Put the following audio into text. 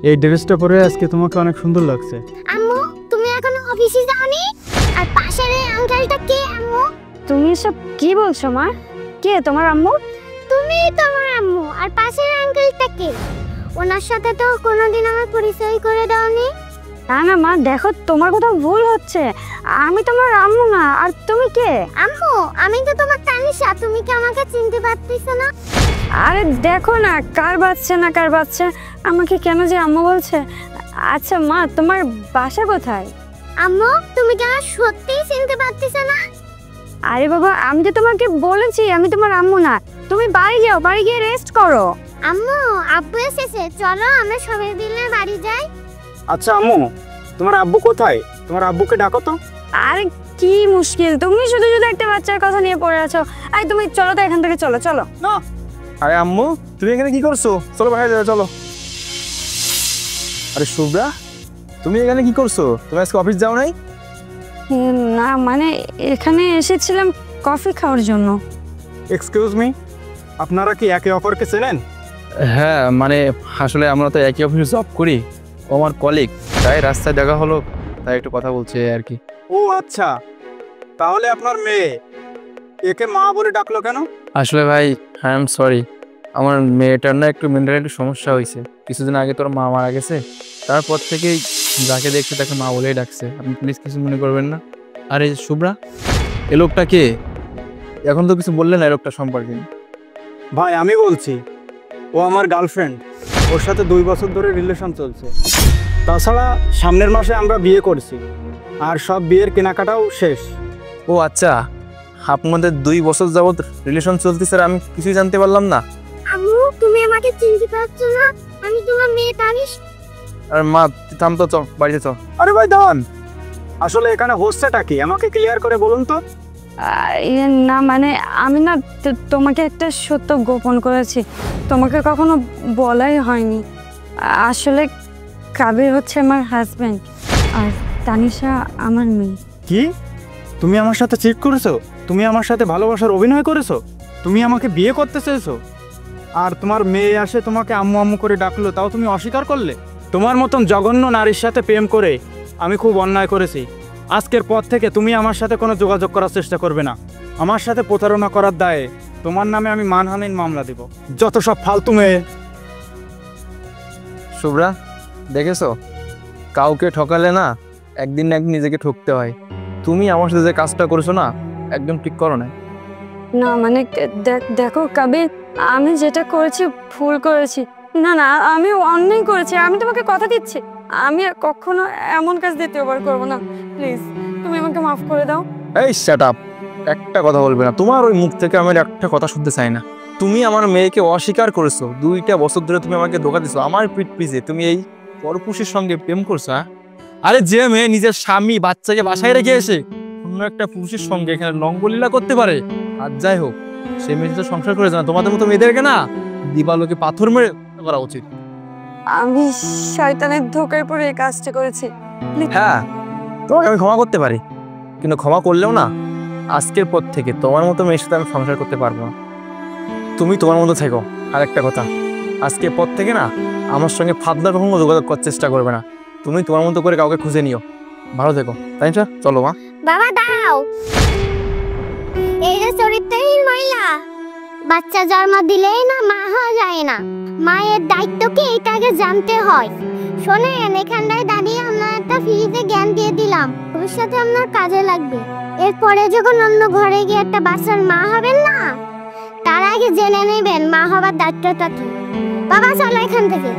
এই ড্রেসটা পরে আজকে তোমাকে অনেক সুন্দর লাগছে। আম্মু তুমি এখনো অফিসে যাওনি? আর পাশের এই আঙ্কেলটা কে আম্মু? তুমি সব কি বলছো মা? কে তোমার আম্মু? তুমি তোমার আম্মু। আর পাশের আঙ্কেলটা কে? ওনার সাথে তো কোনোদিন আমার পরিচয় করে দাওনি। না না মা, দেখো তোমার কোথাও ভুল হচ্ছে। আমি তোমার আম্মু না। আর তুমি কে? আম্মু আমি তো তোমার তানিশা, তুমি কি আমাকে চিনতে পারতেছো না? আরে দেখো না কার বাচ্চা না কার বাচ্চা, আমাকে কেন যে আম্মু বলছে। আচ্ছা মা, তোমার বাসা কোথায়? আম্মু তুমি কি আমার সত্যিই চিনতে পারতেছো না? আরে বাবা, আমি তো তোমাকে বলেছি আমি তোমার আম্মু না। তুমি বাড়ি যাও, বাড়ি গিয়ে রেস্ট করো। আম্মু আব্বু এসেছে, চলো আমরা সবাই মিলে বাড়ি যাই। আচ্ছা আম্মু, তোমার আব্বু কোথায়? তোমার আব্বুকে ডাকো তো। আরে কি মুশকিল, তুমি শুধু শুধু একটা বাচ্চার কথা নিয়ে পড়ে আছো। আরে তুমি চলো তো এখান থেকে, চলো চলো। না, আরে আম্মু তুমি এখানে কি করছো? চলো বাইরে যাও, চলো। আরে শুভ্রা, তুমি এখানে কি করছো? তুমি আজকে অফিস যাও নাই? না মানে এখানে এসেছিলাম কফি খাওয়ার জন্য। এক্সকিউজ মি, আপনারা কি একে অপরকে চেনেন? হ্যাঁ মানে আসলে আমরা তো একই অফিসে জব করি, ও আমার কলিগ, তাই রাস্তায় দেখা হলো, তাই একটু কথা বলছে আর কি। ও আচ্ছা, তাহলে আপনার মেয়ে একে মা বলে ডাকলো কেন? আসলে ভাই আই এম সরি, আমার মেয়েটার না একটু মেন্টালি একটু সমস্যা হয়েছে। কিছুদিন আগে তোর মা মারা গেছে, তারপর থেকেই যাকে দেখছে তাকে মা বলেই ডাকছে। আপনি প্লিজ কিছু মনে করবেন না। আরে শুভ্রা, এ লোকটা কে? এখন তো কিছু বললেন না এই লোকটা সম্পর্কে। ভাই আমি বলছি, ও আমার গার্লফ্রেন্ড, ওর সাথে 2 বছর ধরে রিলেশন চলছে। তাছাড়া সামনের মাসে আমরা বিয়ে করছি, আর সব বিয়ের কেনাকাটাও শেষ। ও আচ্ছা, আপনাদের 2 বছর যাবত রিলেশন চলতেছে, আমি কিছুই জানতে পারলাম না। আম্মু তুমি আমাকে চিনতে পারছো না? আমি তোমার মেয়ে তানিশ। আর মা থাম তো, চল বাড়িতে চল। আরে ভাই দাঁড়ান, আসলে এখানে হচ্ছেটা কি আমাকে ক্লিয়ার করে বলুন তো। না মানে আমি না তোমাকে একটা সত্য গোপন করেছি, তোমাকে কখনো বলাই হয়নি। আসলে কাবির হচ্ছে আমার হাজব্যান্ড, আর তানিশা আমার মেয়ে। কি? তুমি আমার সাথে চিট করেছো? তুমি আমার সাথে ভালোবাসার অভিনয় করেছো? তুমি আমাকে বিয়ে করতে চেয়েছো? আর তোমার মেয়ে আসে তোমাকে আম্মু আম্মু করে ডাকলো, তাও তুমি অস্বীকার করলে? তোমার মতন জঘন্য নারীর সাথে প্রেম করে আমি খুব অন্যায় করেছি। আজকের পর থেকে তুমি আমার সাথে কোনো যোগাযোগ করার চেষ্টা করবে না। আমার সাথে প্রতারণা করার দায়ে তোমার নামে আমি মানহানির মামলা দিব। যত সব ফালতু মেয়ে। শুভ্রা, দেখেছো, কাউকে ঠকালে না একদিন না একদিন নিজেকে ঠকতে হয়। তুমি আমার সাথে যে কাজটা করেছো না, একদম ঠিক করো না। না মানে দেখো কাবির, আমি যেটা করেছি ভুল করেছি। না না আমি অন্যায় করেছি, আমি তোমাকে কথা দিচ্ছি আমি আর কখনো এমন কাজ দ্বিতীয়বার করবো না। প্লিজ তুমি আমাকে মাফ করে দাও। এই শাট আপ, একটা কথা বলবে না। তোমার ওই মুখ থেকে আমি একটা কথা শুনতে চাই না। তুমি আমার মেয়েকে অস্বীকার করেছো, 2টা বছর ধরে তুমি আমাকে ধোকা দিছো। আমার পিঠ পিছে তুমি এই পরপুরুষের সঙ্গে প্রেম করছো। হ্যাঁ, আরে যে মেয়ে নিজের স্বামী বাচ্চাকে বাসায় রেখে এসে অন্য একটা পুরুষের সঙ্গে এখানে লঙ্গলীলা করতে পারে, আর যাই হোক সে মেয়ে তো সংসার করে না, তোমাদের মতো মেয়েদেরকে না দিবালোকে পাথর মেরে করা উচিত। আমি শয়তানের ধোকায় পড়ে এই কাজটা করেছি। হ্যাঁ, তোমাকে আমি ক্ষমা করতে পারি, কিন্তু ক্ষমা করলেও না আজকের পর থেকে তোমার মতো মেয়ের সাথে আমি সংসার করতে পারবো না। তুমি তোমার মতো থেকো। আর একটা কথা, আজকের পর থেকে না আমার সঙ্গে ফাদলার কখনো যোগাযোগ করার চেষ্টা করবে না। তুমি তোমার মতো করে কাউকে খুঁজে নিও। ভালো থেকো। তাই না? চলো মা। বাবা দাও, এই যে চরিত্রহীন মহিলা, বাচ্চা জন্ম দিলেই না মা হওয়া যায় না। মায়ের দায়িত্ব কি এটাকে জানতে হয়। শোনেন, এখানটায় দাঁড়িয়ে আমরা একটা ফ্রিতে জ্ঞান দিয়ে দিলাম, ভবিষ্যতে আপনার কাজে লাগবে। এরপরে যখন অন্য ঘরে গিয়ে একটা বাচ্চার মা হবেন না, তার আগে জেনে নেবেন মা হবার দায়িত্বটা কি। বাবা চলো এখান থেকে।